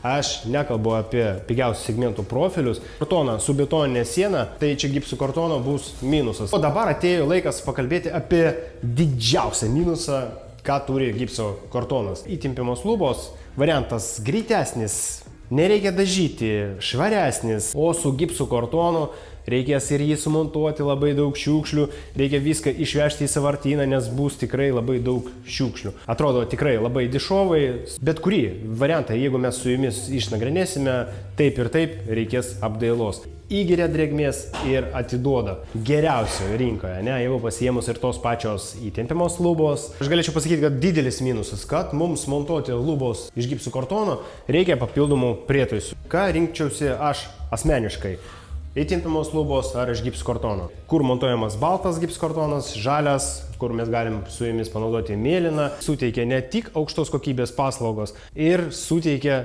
Aš nekalbu apie pigiausių segmentų profilius. Kartoną su betoninė siena, tai čia gipsų kartono bus minusas. O dabar atėjo laikas pakalbėti apie didžiausią minusą, ką turi gipso kartonas. Įtempiamos lubos, variantas greitesnis, nereikia dažyti, švaresnis, o su gipsų kartonu reikės ir jį sumontuoti labai daug šiukšlių, reikia viską išvežti į sąvartyną, nes bus tikrai labai daug šiukšlių. Atrodo tikrai labai dišovai, bet kurį variantą, jeigu mes su jumis išnagrinėsime, taip ir taip reikės apdailos. Įgeria drėgmės ir atiduoda geriausio rinkoje, ne, jeigu pasiėmus ir tos pačios įtempiamos lubos. Aš galėčiau pasakyti, kad didelis minusas, kad mums montuoti lubos iš gipsų kartono reikia papildomų prietaisų. Ką rinkčiausi aš asmeniškai? Įtempiamos lubos ar iš gipsų kartono. Kur montuojamas baltas gipsų kartonas, žalias, kur mes galim su jumis panaudoti mėlyną, suteikia ne tik aukštos kokybės paslaugos ir suteikia